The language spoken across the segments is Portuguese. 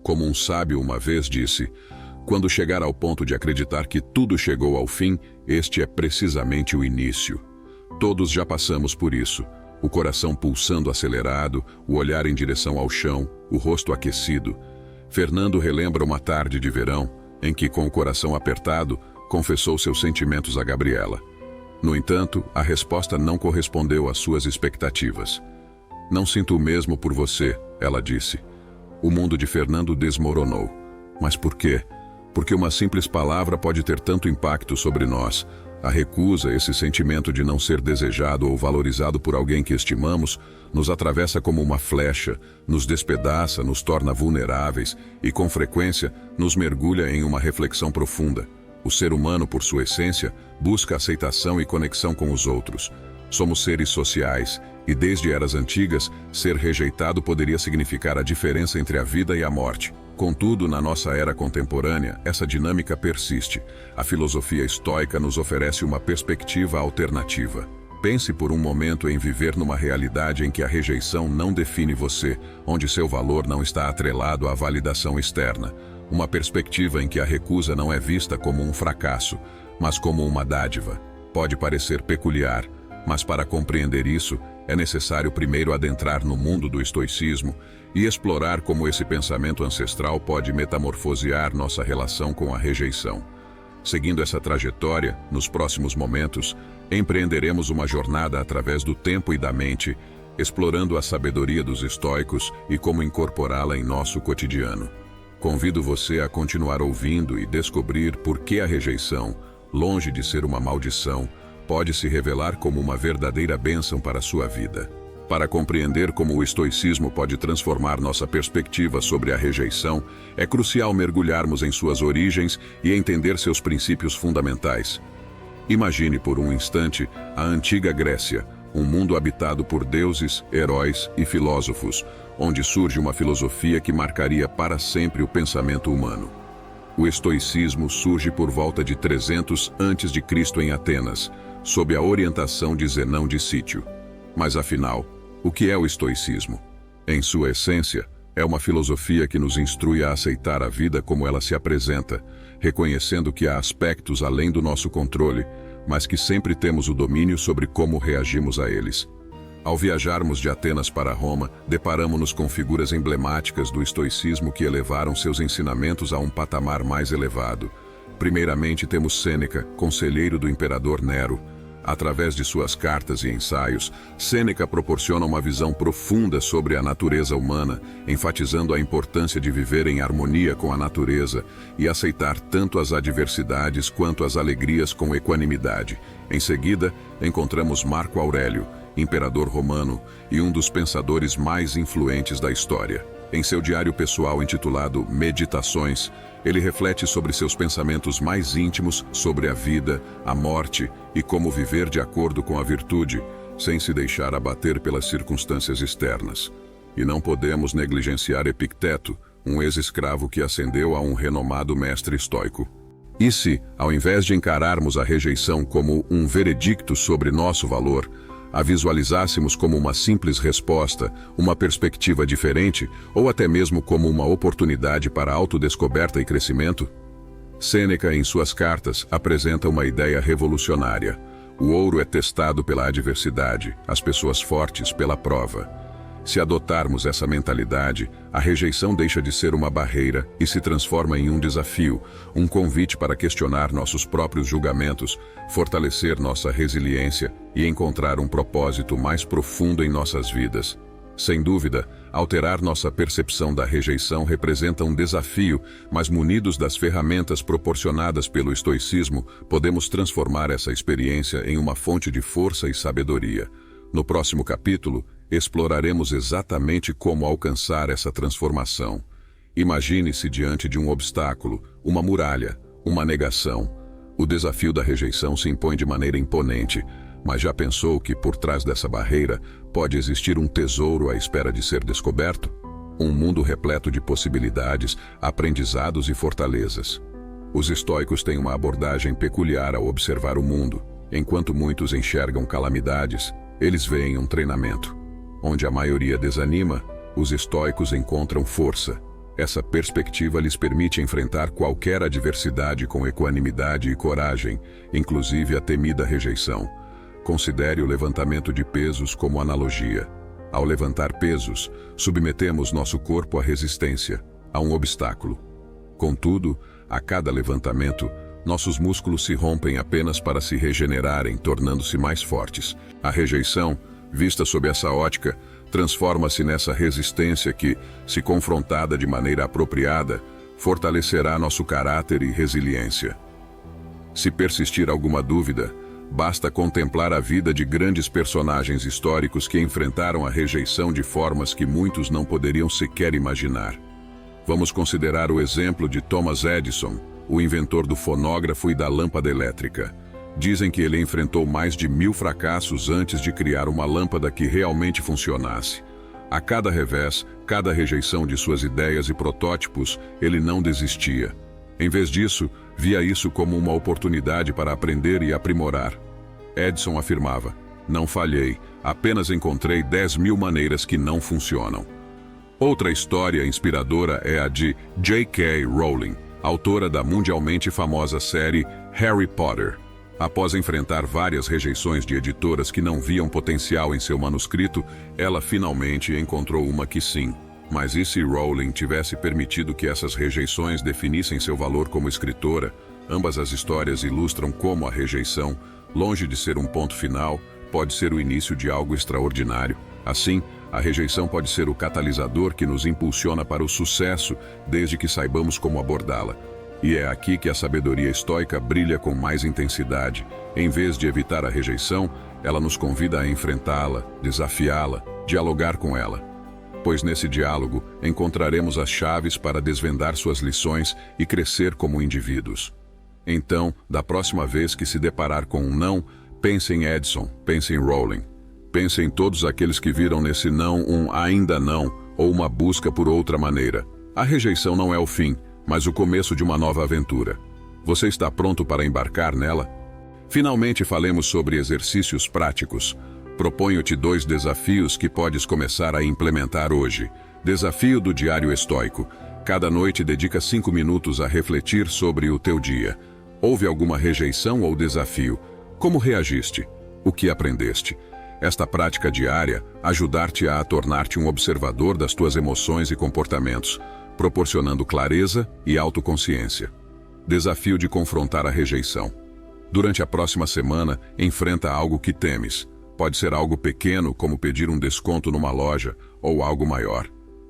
Como um sábio uma vez disse, quando chegar ao ponto de acreditar que tudo chegou ao fim, este é precisamente o início. Todos já passamos por isso. O coração pulsando acelerado, o olhar em direção ao chão, o rosto aquecido. Fernando relembra uma tarde de verão, em que, com o coração apertado, confessou seus sentimentos a Gabriela. No entanto, a resposta não correspondeu às suas expectativas. "Não sinto o mesmo por você", ela disse. O mundo de Fernando desmoronou. Mas por quê? Porque uma simples palavra pode ter tanto impacto sobre nós. A recusa, esse sentimento de não ser desejado ou valorizado por alguém que estimamos, nos atravessa como uma flecha, nos despedaça, nos torna vulneráveis e, com frequência, nos mergulha em uma reflexão profunda. O ser humano, por sua essência, busca aceitação e conexão com os outros. Somos seres sociais, e desde eras antigas, ser rejeitado poderia significar a diferença entre a vida e a morte. Contudo, na nossa era contemporânea, essa dinâmica persiste. A filosofia estoica nos oferece uma perspectiva alternativa. Pense por um momento em viver numa realidade em que a rejeição não define você, onde seu valor não está atrelado à validação externa. Uma perspectiva em que a recusa não é vista como um fracasso, mas como uma dádiva. Pode parecer peculiar, mas para compreender isso, é necessário primeiro adentrar no mundo do estoicismo e explorar como esse pensamento ancestral pode metamorfosear nossa relação com a rejeição. Seguindo essa trajetória, nos próximos momentos, empreenderemos uma jornada através do tempo e da mente, explorando a sabedoria dos estoicos e como incorporá-la em nosso cotidiano. Convido você a continuar ouvindo e descobrir por que a rejeição, longe de ser uma maldição, pode se revelar como uma verdadeira bênção para a sua vida. Para compreender como o estoicismo pode transformar nossa perspectiva sobre a rejeição, é crucial mergulharmos em suas origens e entender seus princípios fundamentais. Imagine por um instante a antiga Grécia, um mundo habitado por deuses, heróis e filósofos, onde surge uma filosofia que marcaria para sempre o pensamento humano. O estoicismo surge por volta de 300 a.C. em Atenas, sob a orientação de Zenão de Cítio. Mas afinal, o que é o estoicismo? Em sua essência, é uma filosofia que nos instrui a aceitar a vida como ela se apresenta, reconhecendo que há aspectos além do nosso controle, mas que sempre temos o domínio sobre como reagimos a eles. Ao viajarmos de Atenas para Roma, deparamo-nos com figuras emblemáticas do estoicismo que elevaram seus ensinamentos a um patamar mais elevado. Primeiramente temos Sêneca, conselheiro do imperador Nero. Através de suas cartas e ensaios, Sêneca proporciona uma visão profunda sobre a natureza humana, enfatizando a importância de viver em harmonia com a natureza e aceitar tanto as adversidades quanto as alegrias com equanimidade. Em seguida, encontramos Marco Aurélio, imperador romano e um dos pensadores mais influentes da história. Em seu diário pessoal intitulado Meditações, ele reflete sobre seus pensamentos mais íntimos sobre a vida, a morte e como viver de acordo com a virtude, sem se deixar abater pelas circunstâncias externas. E não podemos negligenciar Epicteto, um ex-escravo que ascendeu a um renomado mestre estoico. E se, ao invés de encararmos a rejeição como um veredicto sobre nosso valor, a visualizássemos como uma simples resposta, uma perspectiva diferente, ou até mesmo como uma oportunidade para autodescoberta e crescimento? Sêneca, em suas cartas, apresenta uma ideia revolucionária. O ouro é testado pela adversidade, as pessoas fortes pela prova. Se adotarmos essa mentalidade, a rejeição deixa de ser uma barreira e se transforma em um desafio, um convite para questionar nossos próprios julgamentos, fortalecer nossa resiliência e encontrar um propósito mais profundo em nossas vidas. Sem dúvida, alterar nossa percepção da rejeição representa um desafio, mas munidos das ferramentas proporcionadas pelo estoicismo, podemos transformar essa experiência em uma fonte de força e sabedoria. No próximo capítulo, exploraremos exatamente como alcançar essa transformação. Imagine-se diante de um obstáculo, uma muralha, uma negação. O desafio da rejeição se impõe de maneira imponente, mas já pensou que por trás dessa barreira pode existir um tesouro à espera de ser descoberto? Um mundo repleto de possibilidades, aprendizados e fortalezas. Os estoicos têm uma abordagem peculiar ao observar o mundo. Enquanto muitos enxergam calamidades, eles veem um treinamento. Onde a maioria desanima, os estoicos encontram força. Essa perspectiva lhes permite enfrentar qualquer adversidade com equanimidade e coragem, inclusive a temida rejeição. Considere o levantamento de pesos como analogia. Ao levantar pesos, submetemos nosso corpo à resistência, a um obstáculo. Contudo, a cada levantamento, nossos músculos se rompem apenas para se regenerarem, tornando-se mais fortes. A rejeição, vista sob essa ótica, transforma-se nessa resistência que, se confrontada de maneira apropriada, fortalecerá nosso caráter e resiliência. Se persistir alguma dúvida, basta contemplar a vida de grandes personagens históricos que enfrentaram a rejeição de formas que muitos não poderiam sequer imaginar. Vamos considerar o exemplo de Thomas Edison, o inventor do fonógrafo e da lâmpada elétrica. Dizem que ele enfrentou mais de 1000 fracassos antes de criar uma lâmpada que realmente funcionasse. A cada revés, cada rejeição de suas ideias e protótipos, ele não desistia. Em vez disso, via isso como uma oportunidade para aprender e aprimorar. Edison afirmava: "Não falhei, apenas encontrei 10.000 maneiras que não funcionam." Outra história inspiradora é a de J.K. Rowling, autora da mundialmente famosa série Harry Potter. Após enfrentar várias rejeições de editoras que não viam potencial em seu manuscrito, ela finalmente encontrou uma que sim. Mas e se Rowling tivesse permitido que essas rejeições definissem seu valor como escritora? Ambas as histórias ilustram como a rejeição, longe de ser um ponto final, pode ser o início de algo extraordinário. Assim, a rejeição pode ser o catalisador que nos impulsiona para o sucesso, desde que saibamos como abordá-la. E é aqui que a sabedoria estoica brilha com mais intensidade. Em vez de evitar a rejeição, ela nos convida a enfrentá-la, desafiá-la, dialogar com ela. Pois nesse diálogo encontraremos as chaves para desvendar suas lições e crescer como indivíduos. Então, da próxima vez que se deparar com um não, pense em Edison, pense em Rowling. Pense em todos aqueles que viram nesse não um ainda não ou uma busca por outra maneira. A rejeição não é o fim, mas o começo de uma nova aventura. Você está pronto para embarcar nela? Finalmente falemos sobre exercícios práticos. Proponho-te 2 desafios que podes começar a implementar hoje. Desafio do diário estoico. Cada noite dedica 5 minutos a refletir sobre o teu dia. Houve alguma rejeição ou desafio? Como reagiste? O que aprendeste? Esta prática diária ajudar-te a tornar-te um observador das tuas emoções e comportamentos, proporcionando clareza e autoconsciência. Desafio de confrontar a rejeição. Durante a próxima semana, enfrenta algo que temes. Pode ser algo pequeno, como pedir um desconto numa loja, ou algo maior.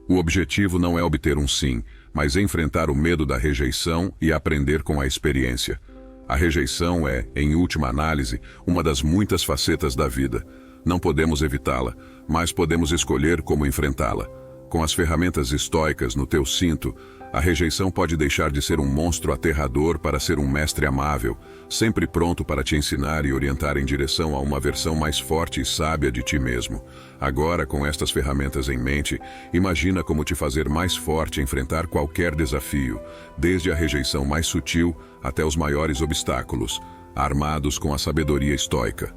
O objetivo não é obter um sim, mas enfrentar o medo da rejeição e aprender com a experiência. A rejeição é, em última análise, uma das muitas facetas da vida. Não podemos evitá-la, mas podemos escolher como enfrentá-la. Com as ferramentas estoicas no teu cinto, a rejeição pode deixar de ser um monstro aterrador para ser um mestre amável, sempre pronto para te ensinar e orientar em direção a uma versão mais forte e sábia de ti mesmo. Agora, com estas ferramentas em mente, imagina como te fazer mais forte e enfrentar qualquer desafio, desde a rejeição mais sutil até os maiores obstáculos, armados com a sabedoria estoica.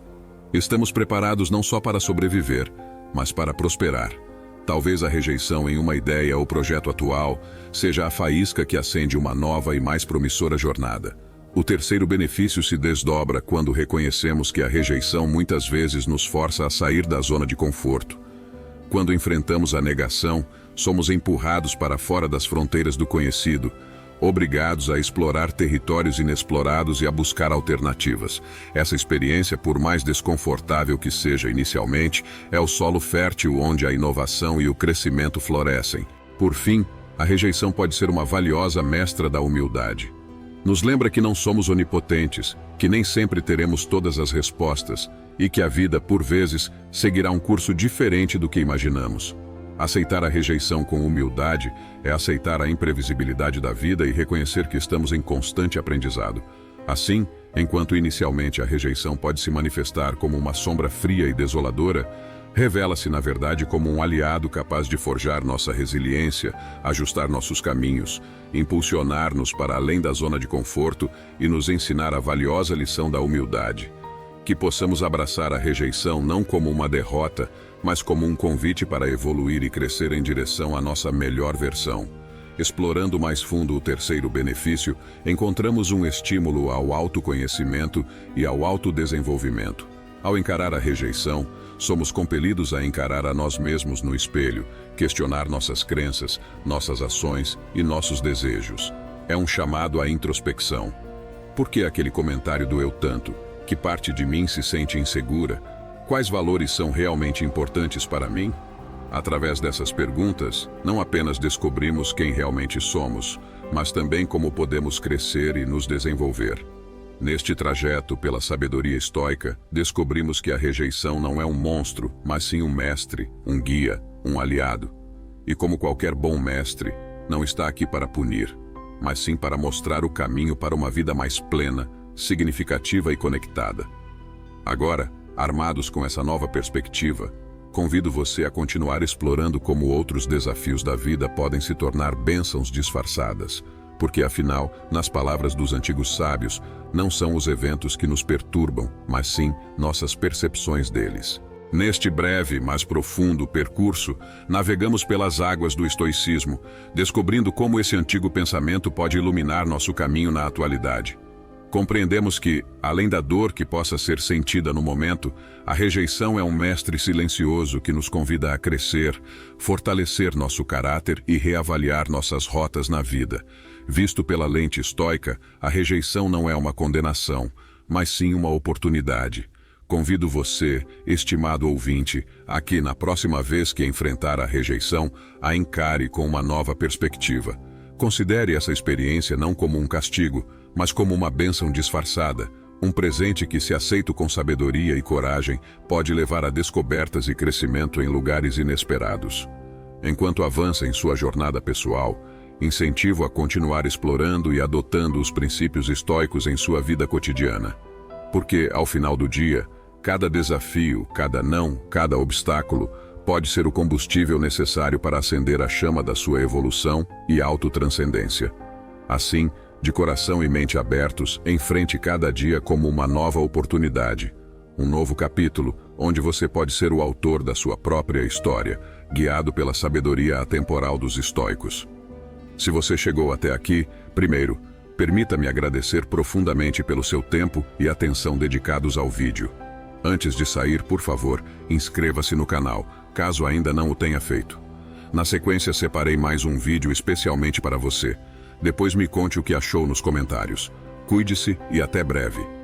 Estamos preparados não só para sobreviver, mas para prosperar. Talvez a rejeição em uma ideia ou projeto atual seja a faísca que acende uma nova e mais promissora jornada. O terceiro benefício se desdobra quando reconhecemos que a rejeição muitas vezes nos força a sair da zona de conforto. Quando enfrentamos a negação, somos empurrados para fora das fronteiras do conhecido, obrigados a explorar territórios inexplorados e a buscar alternativas. Essa experiência, por mais desconfortável que seja inicialmente, é o solo fértil onde a inovação e o crescimento florescem. Por fim, a rejeição pode ser uma valiosa mestra da humildade. Nos lembra que não somos onipotentes, que nem sempre teremos todas as respostas e que a vida, por vezes, seguirá um curso diferente do que imaginamos. Aceitar a rejeição com humildade é aceitar a imprevisibilidade da vida e reconhecer que estamos em constante aprendizado. Assim, enquanto inicialmente a rejeição pode se manifestar como uma sombra fria e desoladora, revela-se na verdade como um aliado capaz de forjar nossa resiliência, ajustar nossos caminhos, impulsionar-nos para além da zona de conforto e nos ensinar a valiosa lição da humildade. Que possamos abraçar a rejeição não como uma derrota, mas como um convite para evoluir e crescer em direção à nossa melhor versão. explorando mais fundo o terceiro benefício, encontramos um estímulo ao autoconhecimento e ao autodesenvolvimento. Ao encarar a rejeição, somos compelidos a encarar a nós mesmos no espelho, questionar nossas crenças, nossas ações e nossos desejos. É um chamado à introspecção. Por que aquele comentário doeu tanto? Que parte de mim se sente insegura? Quais valores são realmente importantes para mim? Através dessas perguntas, não apenas descobrimos quem realmente somos, mas também como podemos crescer e nos desenvolver. Neste trajeto pela sabedoria estoica, descobrimos que a rejeição não é um monstro, mas sim um mestre, um guia, um aliado. E como qualquer bom mestre, não está aqui para punir, mas sim para mostrar o caminho para uma vida mais plena, significativa e conectada. Agora, armados com essa nova perspectiva, convido você a continuar explorando como outros desafios da vida podem se tornar bênçãos disfarçadas, porque afinal, nas palavras dos antigos sábios, não são os eventos que nos perturbam, mas sim nossas percepções deles. Neste breve, mas profundo percurso, navegamos pelas águas do estoicismo, descobrindo como esse antigo pensamento pode iluminar nosso caminho na atualidade. Compreendemos que, além da dor que possa ser sentida no momento, a rejeição é um mestre silencioso que nos convida a crescer, fortalecer nosso caráter e reavaliar nossas rotas na vida. Visto pela lente estoica, a rejeição não é uma condenação, mas sim uma oportunidade. Convido você, estimado ouvinte, a que, na próxima vez que enfrentar a rejeição, a encare com uma nova perspectiva. Considere essa experiência não como um castigo, mas como uma bênção disfarçada, um presente que, se aceito com sabedoria e coragem, pode levar a descobertas e crescimento em lugares inesperados. Enquanto avança em sua jornada pessoal, incentivo a continuar explorando e adotando os princípios estoicos em sua vida cotidiana. Porque, ao final do dia, cada desafio, cada não, cada obstáculo, pode ser o combustível necessário para acender a chama da sua evolução e autotranscendência. Assim, de coração e mente abertos, enfrente cada dia como uma nova oportunidade. Um novo capítulo, onde você pode ser o autor da sua própria história, guiado pela sabedoria atemporal dos estoicos. Se você chegou até aqui, primeiro, permita-me agradecer profundamente pelo seu tempo e atenção dedicados ao vídeo. Antes de sair, por favor, inscreva-se no canal, caso ainda não o tenha feito. Na sequência, separei mais um vídeo especialmente para você. Depois me conte o que achou nos comentários. Cuide-se e até breve.